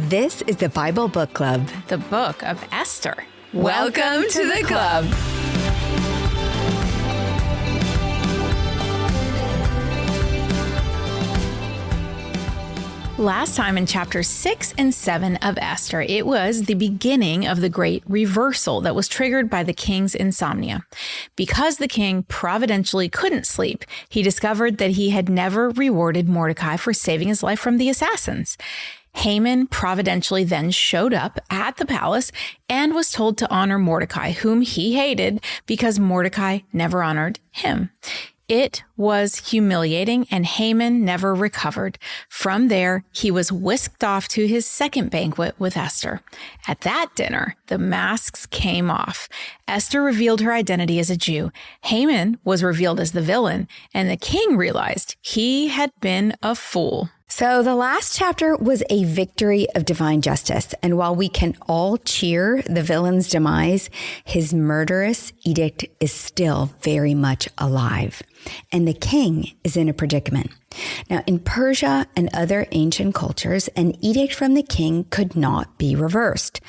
This is the Bible Book Club. The book of Esther. Welcome to the club. Last time in chapters 6 and 7 of Esther, it was the beginning of the great reversal that was triggered by the king's insomnia. Because the king providentially couldn't sleep, he discovered that he had never rewarded Mordecai for saving his life from the assassins. Haman providentially then showed up at the palace and was told to honor Mordecai, whom he hated because Mordecai never honored him. It was humiliating, and Haman never recovered. From there, he was whisked off to his second banquet with Esther. At that dinner, the masks came off. Esther revealed her identity as a Jew. Haman was revealed as the villain, and the king realized he had been a fool. So the last chapter was a victory of divine justice. And while we can all cheer the villain's demise, his murderous edict is still very much alive. And the king is in a predicament. Now, in Persia and other ancient cultures, an edict from the king could not be reversed.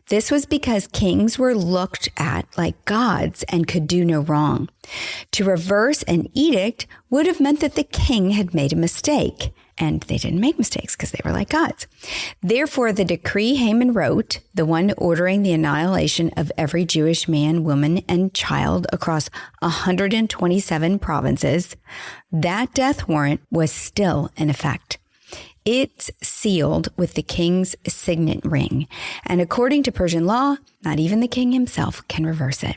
This was because kings were looked at like gods and could do no wrong. To reverse an edict would have meant that the king had made a mistake. And they didn't make mistakes because they were like gods. Therefore, the decree Haman wrote, the one ordering the annihilation of every Jewish man, woman, and child across 127 provinces, that death warrant was still in effect. It's sealed with the king's signet ring. And according to Persian law, not even the king himself can reverse it.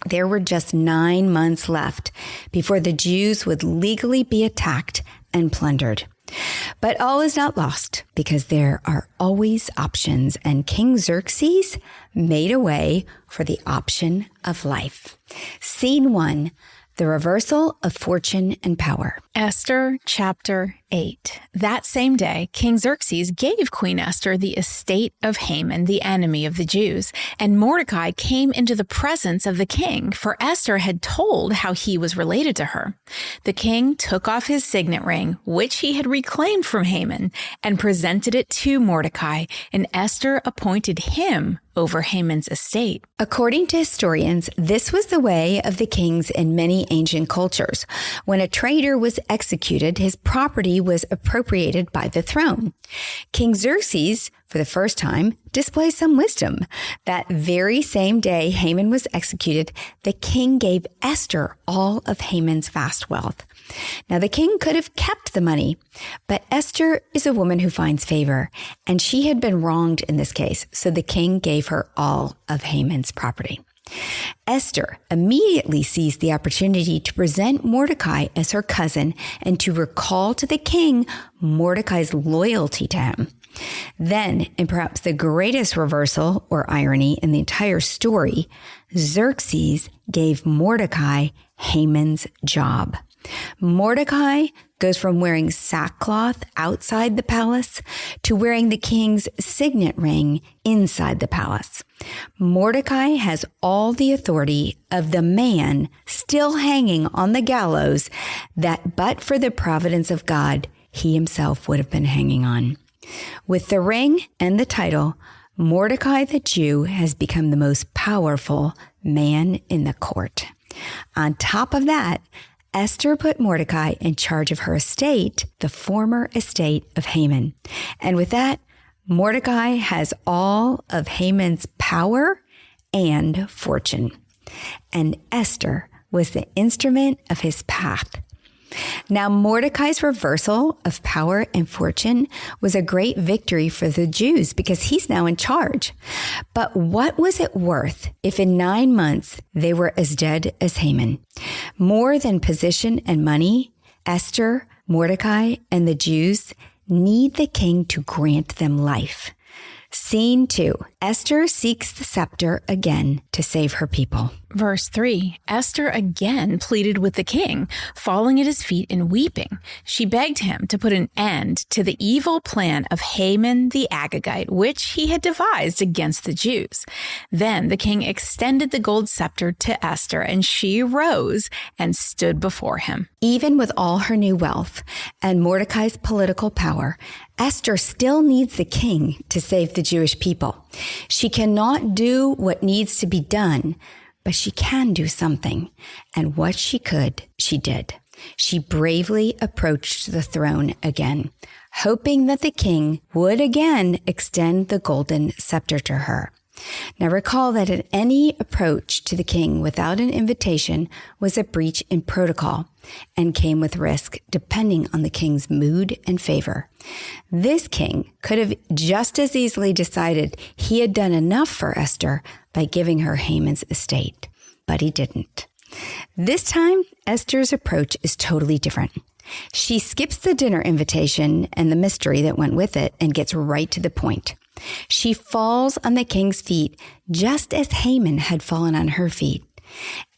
There were just 9 months left before the Jews would legally be attacked and plundered. But all is not lost, because there are always options, and King Xerxes made a way for the option of life. Scene 1, the reversal of fortune and power. Esther chapter 8. That same day, King Xerxes gave Queen Esther the estate of Haman, the enemy of the Jews, and Mordecai came into the presence of the king, for Esther had told how he was related to her. The king took off his signet ring, which he had reclaimed from Haman, and presented it to Mordecai, and Esther appointed him over Haman's estate. According to historians, this was the way of the kings in many ancient cultures. When a traitor was executed, his property was appropriated by the throne. King Xerxes, for the first time, displays some wisdom. That very same day Haman was executed, the king gave Esther all of Haman's vast wealth. Now, the king could have kept the money, but Esther is a woman who finds favor, and she had been wronged in this case, so the king gave her all of Haman's property. Esther immediately seized the opportunity to present Mordecai as her cousin and to recall to the king Mordecai's loyalty to him. Then, in perhaps the greatest reversal or irony in the entire story, Xerxes gave Mordecai Haman's job. Mordecai goes from wearing sackcloth outside the palace to wearing the king's signet ring inside the palace. Mordecai has all the authority of the man still hanging on the gallows that, but for the providence of God, he himself would have been hanging on. With the ring and the title, Mordecai the Jew has become the most powerful man in the court. On top of that, Esther put Mordecai in charge of her estate, the former estate of Haman. And with that, Mordecai has all of Haman's power and fortune. And Esther was the instrument of his path. Now, Mordecai's reversal of power and fortune was a great victory for the Jews because he's now in charge. But what was it worth if in 9 months they were as dead as Haman? More than position and money, Esther, Mordecai, and the Jews need the king to grant them life. Scene 2. Esther seeks the scepter again to save her people. Verse 3, Esther again pleaded with the king, falling at his feet and weeping. She begged him to put an end to the evil plan of Haman the Agagite, which he had devised against the Jews. Then the king extended the gold scepter to Esther, and she rose and stood before him. Even with all her new wealth and Mordecai's political power, Esther still needs the king to save the Jewish people. She cannot do what needs to be done, but she can do something. And what she could, she did. She bravely approached the throne again, hoping that the king would again extend the golden scepter to her. Now recall that any approach to the king without an invitation was a breach in protocol and came with risk depending on the king's mood and favor. This king could have just as easily decided he had done enough for Esther by giving her Haman's estate, but he didn't. This time, Esther's approach is totally different. She skips the dinner invitation and the mystery that went with it and gets right to the point. She falls on the king's feet just as Haman had fallen on her feet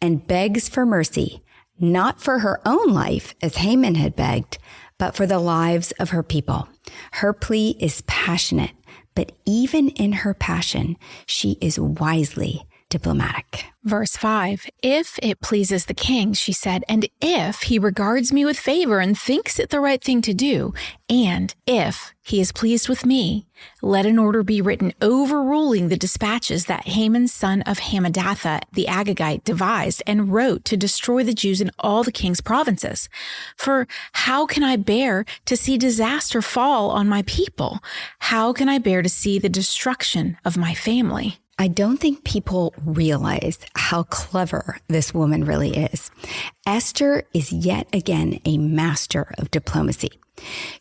and begs for mercy, not for her own life as Haman had begged, but for the lives of her people. Her plea is passionate, but even in her passion, she is wisely diplomatic. Verse 5, if it pleases the king, she said, and if he regards me with favor and thinks it the right thing to do, and if he is pleased with me, let an order be written overruling the dispatches that Haman, son of Hammedatha, the Agagite, devised and wrote to destroy the Jews in all the king's provinces. For how can I bear to see disaster fall on my people? How can I bear to see the destruction of my family? I don't think people realize how clever this woman really is. Esther is yet again a master of diplomacy.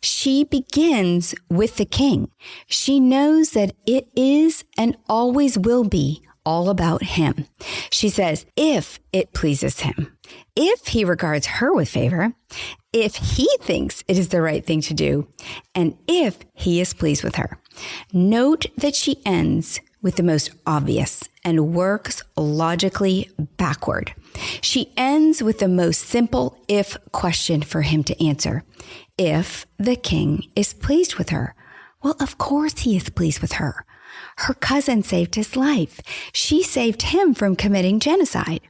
She begins with the king. She knows that it is and always will be all about him. She says, if it pleases him, if he regards her with favor, if he thinks it is the right thing to do, and if he is pleased with her. Note that she ends with the most obvious and works logically backward. She ends with the most simple if question for him to answer. If the king is pleased with her. Well, of course he is pleased with her. Her cousin saved his life. She saved him from committing genocide.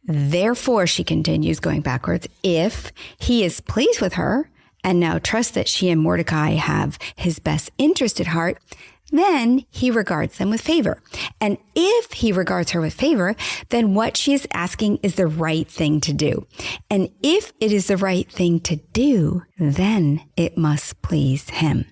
Therefore, she continues going backwards, if he is pleased with her and now trusts that she and Mordecai have his best interest at heart, then he regards them with favor. And if he regards her with favor, then what she is asking is the right thing to do. And if it is the right thing to do, then it must please him.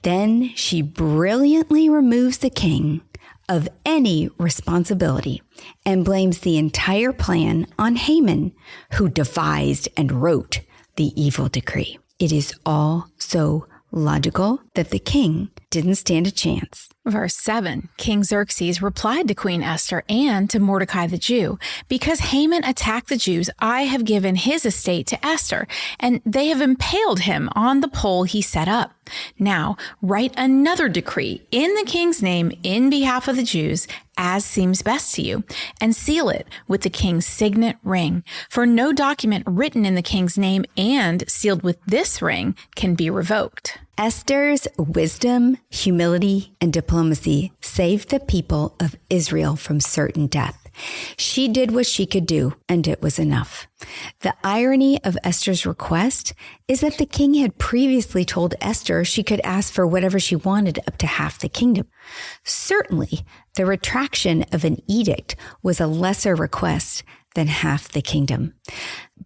Then she brilliantly removes the king of any responsibility and blames the entire plan on Haman, who devised and wrote the evil decree. It is all so logical that the king didn't stand a chance. Verse 7, King Xerxes replied to Queen Esther and to Mordecai the Jew, because Haman attacked the Jews, I have given his estate to Esther, and they have impaled him on the pole he set up. Now write another decree in the king's name in behalf of the Jews, as seems best to you, and seal it with the king's signet ring. For no document written in the king's name and sealed with this ring can be revoked. Esther's wisdom, humility, and diplomacy saved the people of Israel from certain death. She did what she could do, and it was enough. The irony of Esther's request is that the king had previously told Esther she could ask for whatever she wanted up to half the kingdom. Certainly, the retraction of an edict was a lesser request than half the kingdom.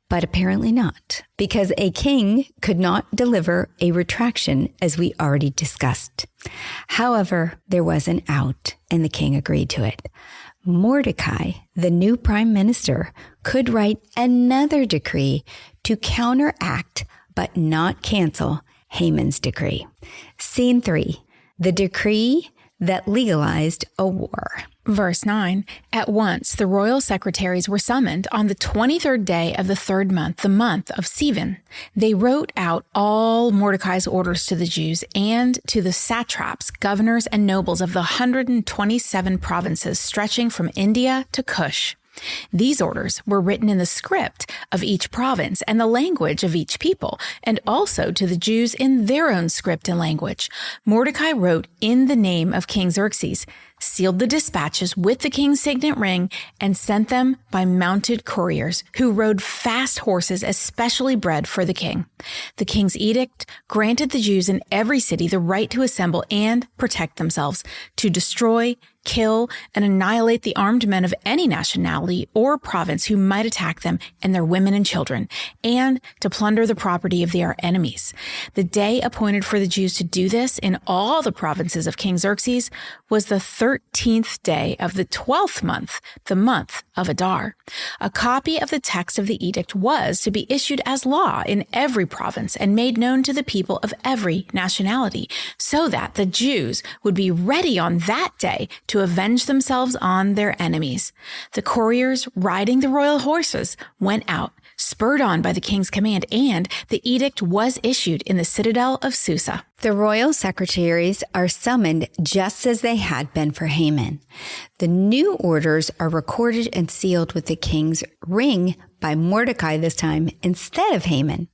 But apparently not, because a king could not deliver a retraction, as we already discussed. However, there was an out, and the king agreed to it. Mordecai, the new prime minister, could write another decree to counteract but not cancel Haman's decree. Scene 3, the decree that legalized a war. Verse 9, at once the royal secretaries were summoned on the 23rd day of the 3rd month, the month of Sivan. They wrote out all Mordecai's orders to the Jews and to the satraps, governors, and nobles of the 127 provinces stretching from India to Cush. These orders were written in the script of each province and the language of each people, and also to the Jews in their own script and language. Mordecai wrote in the name of King Xerxes, sealed the dispatches with the king's signet ring, and sent them by mounted couriers who rode fast horses especially bred for the king. The king's edict granted the Jews in every city the right to assemble and protect themselves, to destroy, kill, and annihilate the armed men of any nationality or province who might attack them and their women and children, and to plunder the property of their enemies. The day appointed for the Jews to do this in all the provinces of King Xerxes was the 13th day of the 12th month, the month of Adar. A copy of the text of the edict was to be issued as law in every province and made known to the people of every nationality, so that the Jews would be ready on that day to avenge themselves on their enemies. The couriers riding the royal horses went out, spurred on by the king's command, and the edict was issued in the citadel of Susa. The royal secretaries are summoned just as they had been for Haman. The new orders are recorded and sealed with the king's ring by Mordecai this time instead of Haman.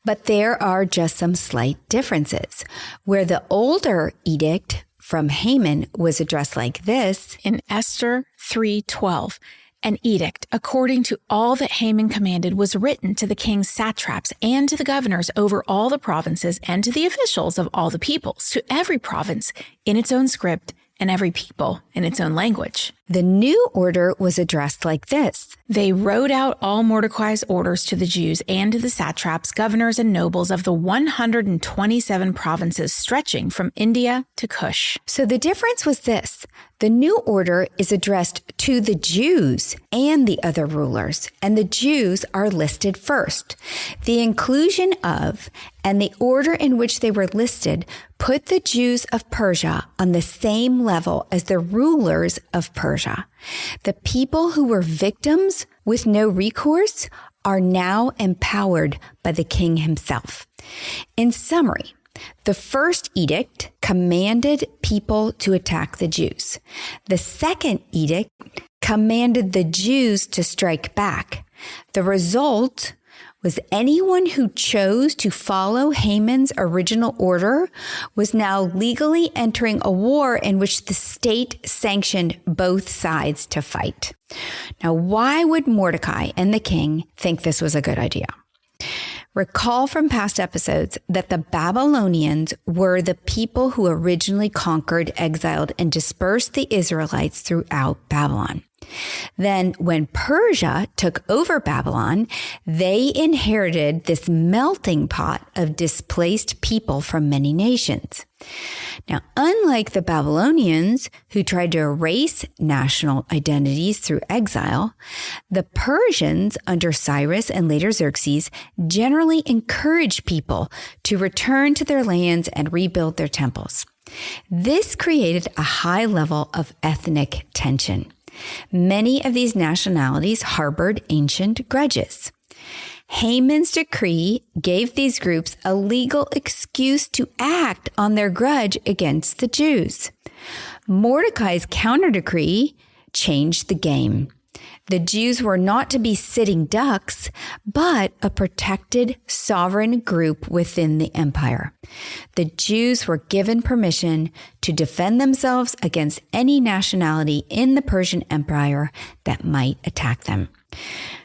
But there are just some slight differences. Where the older edict from Haman was addressed like this in Esther 3:12. An edict, according to all that Haman commanded, was written to the king's satraps and to the governors over all the provinces and to the officials of all the peoples, to every province in its own script and every people in its own language. The new order was addressed like this. They wrote out all Mordecai's orders to the Jews and to the satraps, governors, and nobles of the 127 provinces stretching from India to Cush. So the difference was this. The new order is addressed to the Jews and the other rulers, and the Jews are listed first. The inclusion of and the order in which they were listed put the Jews of Persia on the same level as the rulers of Persia. The people who were victims with no recourse are now empowered by the king himself. In summary, the first edict commanded people to attack the Jews. The second edict commanded the Jews to strike back. The result was anyone who chose to follow Haman's original order was now legally entering a war in which the state sanctioned both sides to fight. Now, why would Mordecai and the king think this was a good idea? Recall from past episodes that the Babylonians were the people who originally conquered, exiled, and dispersed the Israelites throughout Babylon. Then, when Persia took over Babylon, they inherited this melting pot of displaced people from many nations. Now, unlike the Babylonians, who tried to erase national identities through exile, the Persians under Cyrus and later Xerxes generally encouraged people to return to their lands and rebuild their temples. This created a high level of ethnic tension. Many of these nationalities harbored ancient grudges. Haman's decree gave these groups a legal excuse to act on their grudge against the Jews. Mordecai's counter decree changed the game. The Jews were not to be sitting ducks, but a protected sovereign group within the empire. The Jews were given permission to defend themselves against any nationality in the Persian Empire that might attack them.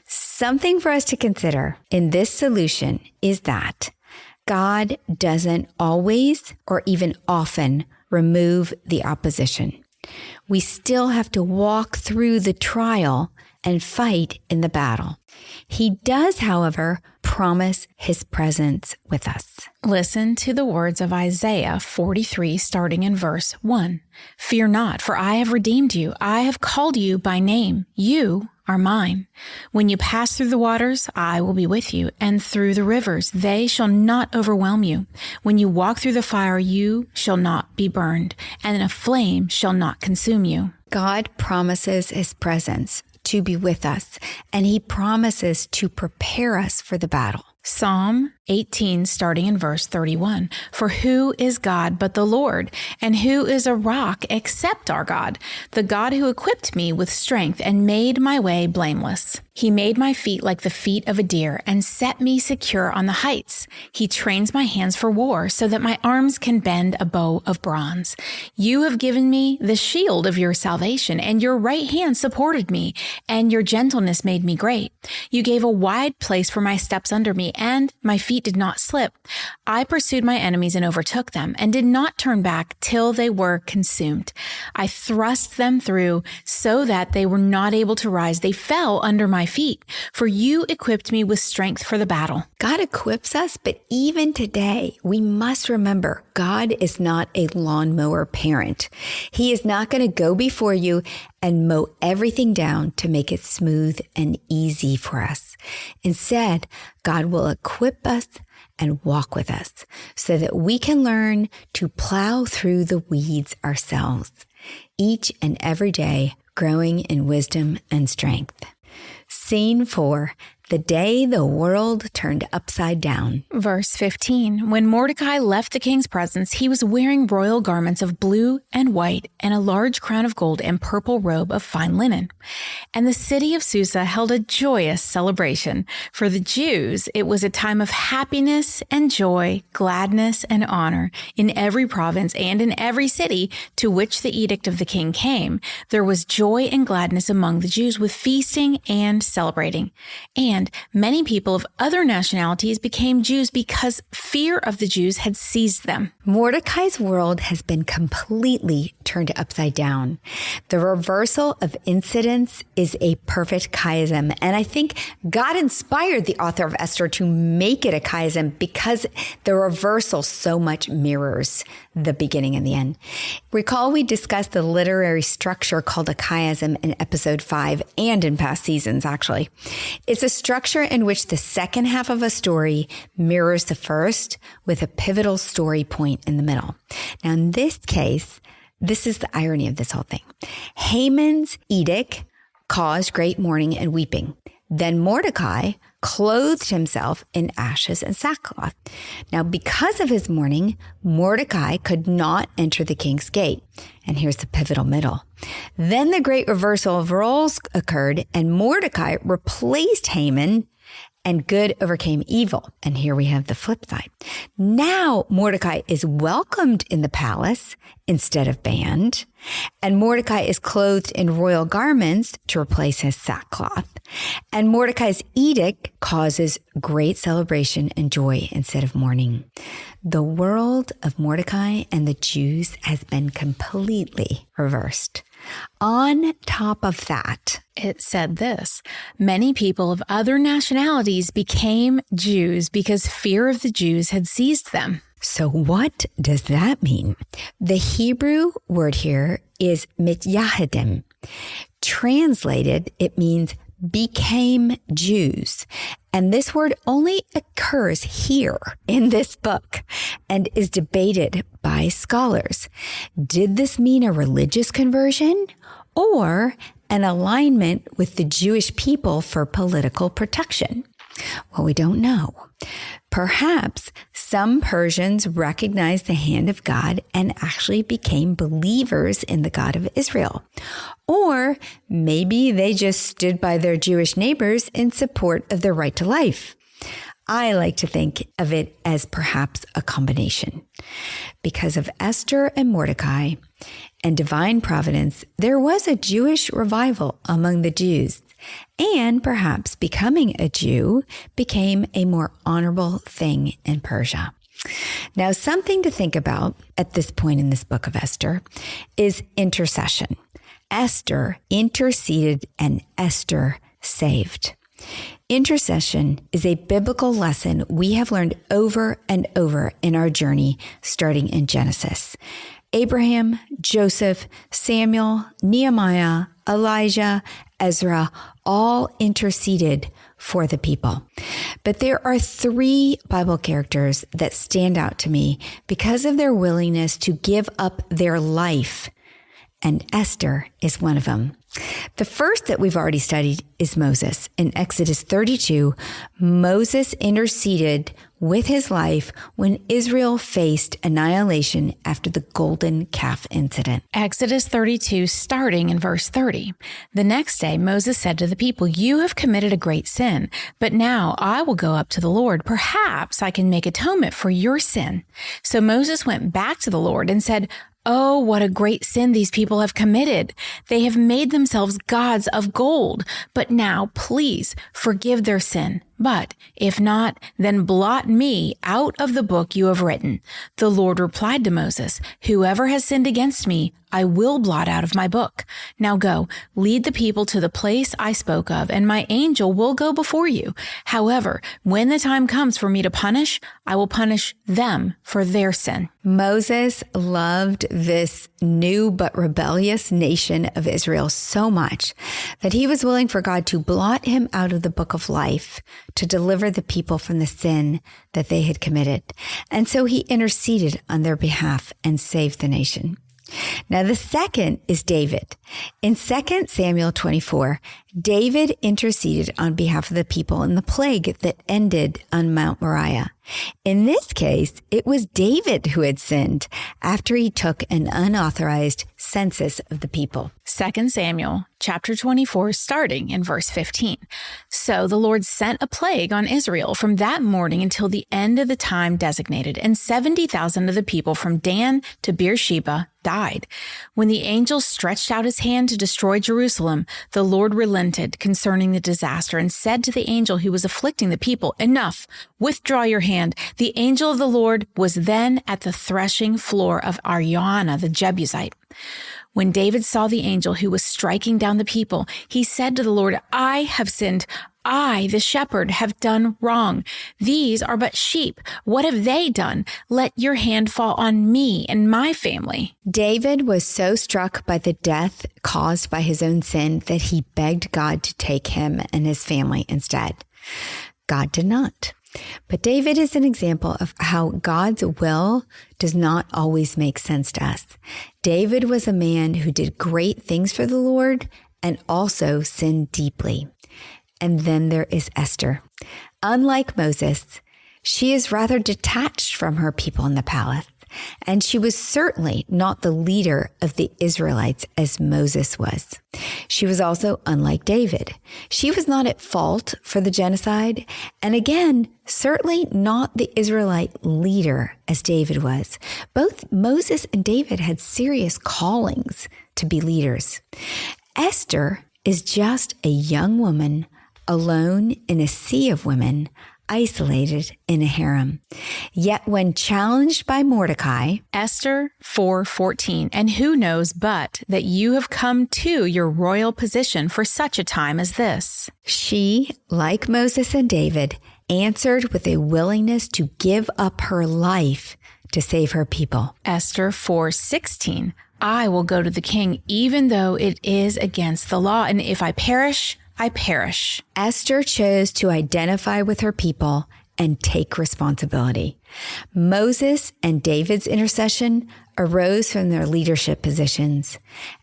Something for us to consider in this solution is that God doesn't always or even often remove the opposition. We still have to walk through the trial and fight in the battle. He does, however, promise his presence with us. Listen to the words of Isaiah 43, starting in verse 1. Fear not, for I have redeemed you. I have called you by name. You are mine. When you pass through the waters, I will be with you, and through the rivers, they shall not overwhelm you. When you walk through the fire, you shall not be burned, and a flame shall not consume you. God promises his presence to be with us, and he promises to prepare us for the battle. Psalm 18, starting in verse 31. For who is God but the Lord? And who is a rock except our God? The God who equipped me with strength and made my way blameless. He made my feet like the feet of a deer and set me secure on the heights. He trains my hands for war so that my arms can bend a bow of bronze. You have given me the shield of your salvation, and your right hand supported me, and your gentleness made me great. You gave a wide place for my steps under me, and my feet did not slip. I pursued my enemies and overtook them, and did not turn back till they were consumed. I thrust them through so that they were not able to rise. They fell under my feet, for you equipped me with strength for the battle. God equips us, but even today, we must remember God is not a lawnmower parent. He is not going to go before you and mow everything down to make it smooth and easy for us. Instead, God will equip us and walk with us so that we can learn to plow through the weeds ourselves, each and every day, growing in wisdom and strength. Scene 4, the day the world turned upside down. Verse 15, when Mordecai left the king's presence, he was wearing royal garments of blue and white and a large crown of gold and purple robe of fine linen. And the city of Susa held a joyous celebration. For the Jews, it was a time of happiness and joy, gladness and honor. In every province and in every city to which the edict of the king came, there was joy and gladness among the Jews with feasting and celebrating. And many people of other nationalities became Jews because fear of the Jews had seized them. Mordecai's world has been completely turned upside down. The reversal of incidents is a perfect chiasm. And I think God inspired the author of Esther to make it a chiasm because the reversal so much mirrors the beginning and the end. Recall we discussed the literary structure called a chiasm in episode 5 and in past seasons, actually. It's a structure in which the second half of a story mirrors the first with a pivotal story point in the middle. Now, in this case, this is the irony of this whole thing. Haman's edict caused great mourning and weeping. Then Mordecai clothed himself in ashes and sackcloth. Now, because of his mourning, Mordecai could not enter the king's gate. And here's the pivotal middle. Then the great reversal of roles occurred, and Mordecai replaced Haman, and good overcame evil. And here we have the flip side. Now Mordecai is welcomed in the palace instead of banned, and Mordecai is clothed in royal garments to replace his sackcloth. And Mordecai's edict causes great celebration and joy instead of mourning. The world of Mordecai and the Jews has been completely reversed. On top of that, it said this, many people of other nationalities became Jews because fear of the Jews had seized them. So what does that mean? The Hebrew word here is mityahadim. Translated, it means became Jews. And this word only occurs here in this book and is debated by scholars. Did this mean a religious conversion or an alignment with the Jewish people for political protection? Well, we don't know. Perhaps some Persians recognized the hand of God and actually became believers in the God of Israel. Or maybe they just stood by their Jewish neighbors in support of their right to life. I like to think of it as perhaps a combination. Because of Esther and Mordecai and divine providence, there was a Jewish revival among the Jews. And perhaps becoming a Jew became a more honorable thing in Persia. Now, something to think about at this point in this book of Esther is intercession. Esther interceded and Esther saved. Intercession is a biblical lesson we have learned over and over in our journey starting in Genesis. Abraham, Joseph, Samuel, Nehemiah, Elijah, Ezra all interceded for the people. But there are 3 Bible characters that stand out to me because of their willingness to give up their life, and Esther is one of them. The first that we've already studied is Moses. In Exodus 32, Moses interceded with his life when Israel faced annihilation after the golden calf incident. Exodus 32, starting in verse 30. The next day, Moses said to the people, "You have committed a great sin, but now I will go up to the Lord. Perhaps I can make atonement for your sin." So Moses went back to the Lord and said, "Oh, what a great sin these people have committed. They have made themselves gods of gold. But now, please forgive their sin. But if not, then blot me out of the book you have written." The Lord replied to Moses, "Whoever has sinned against me, I will blot out of my book. Now go, lead the people to the place I spoke of, and my angel will go before you. However, when the time comes for me to punish, I will punish them for their sin." Moses loved this new but rebellious nation of Israel so much that he was willing for God to blot him out of the book of life to deliver the people from the sin that they had committed. And so he interceded on their behalf and saved the nation. Now, the second is David. In 2 Samuel 24, David interceded on behalf of the people in the plague that ended on Mount Moriah. In this case, it was David who had sinned after he took an unauthorized census of the people. 2 Samuel chapter 24, starting in verse 15. So the Lord sent a plague on Israel from that morning until the end of the time designated, and 70,000 of the people from Dan to Beersheba died. When the angel stretched out his hand to destroy Jerusalem, the Lord relented concerning the disaster and said to the angel who was afflicting the people, "Enough, withdraw your hand." The angel of the Lord was then at the threshing floor of Araunah the Jebusite. When David saw the angel who was striking down the people, he said to the Lord, "I have sinned. I, the shepherd, have done wrong. These are but sheep. What have they done? Let your hand fall on me and my family." David was so struck by the death caused by his own sin that he begged God to take him and his family instead. God did not. But David is an example of how God's will does not always make sense to us. David was a man who did great things for the Lord and also sinned deeply. And then there is Esther. Unlike Moses, she is rather detached from her people in the palace, and she was certainly not the leader of the Israelites as Moses was. She was also unlike David. She was not at fault for the genocide, and again, certainly not the Israelite leader as David was. Both Moses and David had serious callings to be leaders. Esther is just a young woman alone in a sea of women, isolated in a harem. Yet when challenged by Mordecai, Esther 4:14, "And who knows but that you have come to your royal position for such a time as this?" she, like Moses and David, answered with a willingness to give up her life to save her people. Esther 4:16, "I will go to the king even though it is against the law, and if I perish, I perish." Esther chose to identify with her people and take responsibility. Moses and David's intercession arose from their leadership positions.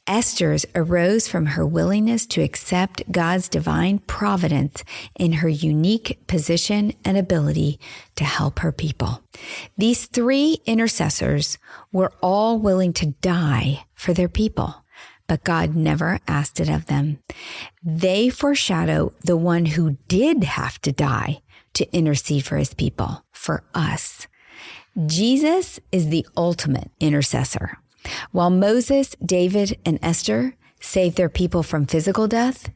Esther's arose from her willingness to accept God's divine providence in her unique position and ability to help her people. These three intercessors were all willing to die for their people, but God never asked it of them. They foreshadow the one who did have to die to intercede for his people, for us. Jesus is the ultimate intercessor. While Moses, David, and Esther saved their people from physical death,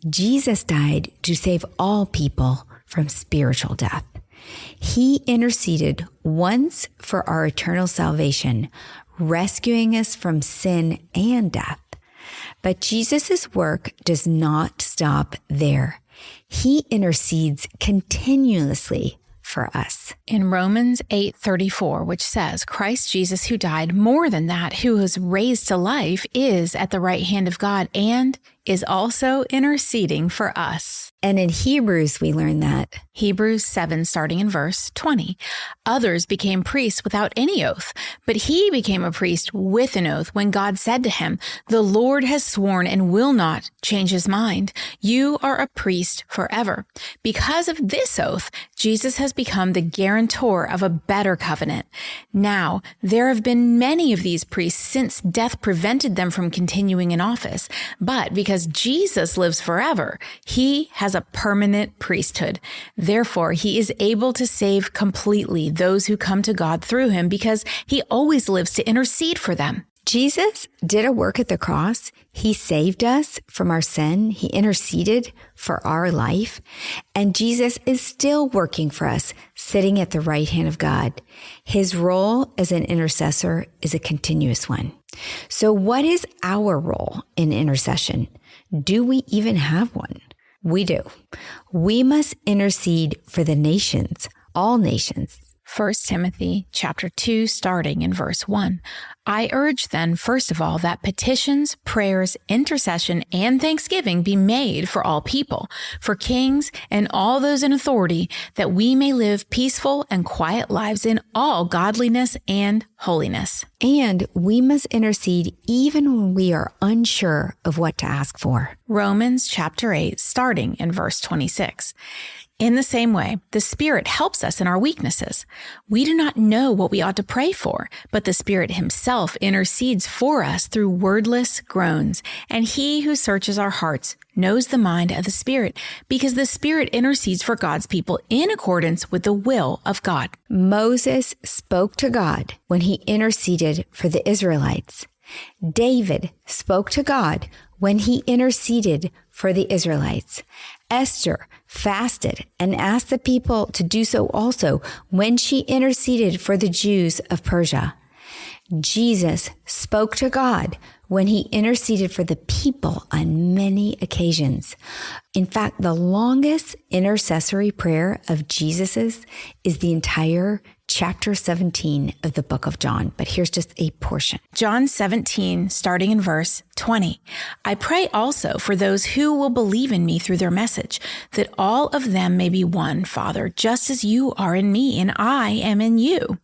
Jesus died to save all people from spiritual death. He interceded once for our eternal salvation, rescuing us from sin and death. But Jesus' work does not stop there. He intercedes continuously for us. In Romans 8:34, which says, "Christ Jesus, who died, more than that, who was raised to life, is at the right hand of God and is also interceding for us. And in Hebrews, we learn that. Hebrews 7, starting in verse 20. Others became priests without any oath, but he became a priest with an oath when God said to him, "The Lord has sworn and will not change his mind. You are a priest forever." Because of this oath, Jesus has become the guarantor of a better covenant. Now, there have been many of these priests since death prevented them from continuing in office, but because Jesus lives forever, he has a permanent priesthood. Therefore, he is able to save completely those who come to God through him because he always lives to intercede for them. Jesus did a work at the cross. He saved us from our sin. He interceded for our life. And Jesus is still working for us, sitting at the right hand of God. His role as an intercessor is a continuous one. So what is our role in intercession? Do we even have one? We do. We must intercede for the nations, all nations. 1 Timothy chapter 2, starting in verse 1. I urge then, first of all, that petitions, prayers, intercession, and thanksgiving be made for all people, for kings and all those in authority, that we may live peaceful and quiet lives in all godliness and holiness. And we must intercede even when we are unsure of what to ask for. Romans chapter 8, starting in verse 26. In the same way, the Spirit helps us in our weaknesses. We do not know what we ought to pray for, but the Spirit himself intercedes for us through wordless groans. And he who searches our hearts knows the mind of the Spirit, because the Spirit intercedes for God's people in accordance with the will of God. Moses spoke to God when he interceded for the Israelites. David spoke to God when he interceded for the Israelites. Esther fasted and asked the people to do so also when she interceded for the Jews of Persia. Jesus spoke to God when he interceded for the people on many occasions. In fact, the longest intercessory prayer of Jesus's is the entire chapter 17 of the book of John, but here's just a portion. John 17, starting in verse 20. I pray also for those who will believe in me through their message, that all of them may be one, Father, just as you are in me and I am in you.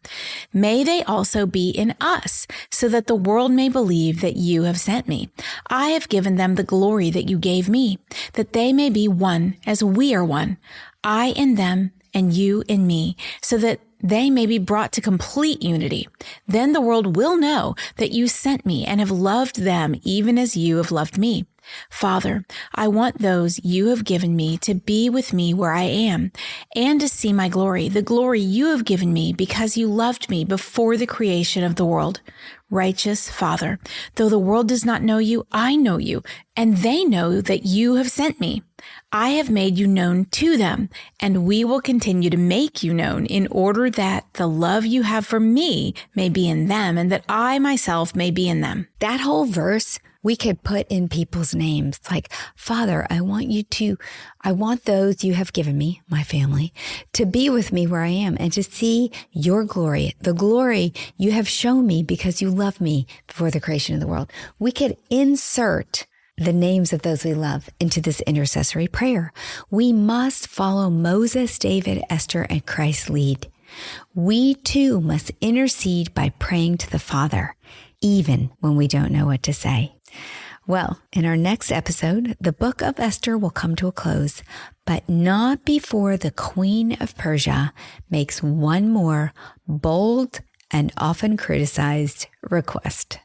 May they also be in us, so that the world may believe that you have sent me. I have given them the glory that you gave me, that they may be one as we are one, I in them and you in me, so that they may be brought to complete unity. Then the world will know that you sent me and have loved them even as you have loved me. Father, I want those you have given me to be with me where I am and to see my glory, the glory you have given me because you loved me before the creation of the world. Righteous Father, though the world does not know you, I know you, and they know that you have sent me. I have made you known to them, and we will continue to make you known in order that the love you have for me may be in them and that I myself may be in them. That whole verse we could put in people's names like, Father, I want those you have given me, my family, to be with me where I am and to see your glory, the glory you have shown me because you love me before the creation of the world. We could insert the names of those we love into this intercessory prayer. We must follow Moses, David, Esther, and Christ's lead. We too must intercede by praying to the Father, even when we don't know what to say. Well, in our next episode, the book of Esther will come to a close, but not before the Queen of Persia makes one more bold and often criticized request.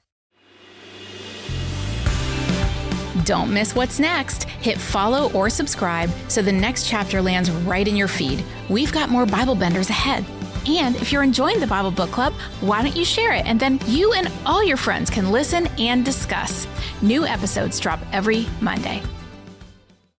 Don't miss what's next. Hit follow or subscribe so the next chapter lands right in your feed. We've got more Bible benders ahead. And if you're enjoying the Bible Book Club, why don't you share it? And then you and all your friends can listen and discuss. New episodes drop every Monday.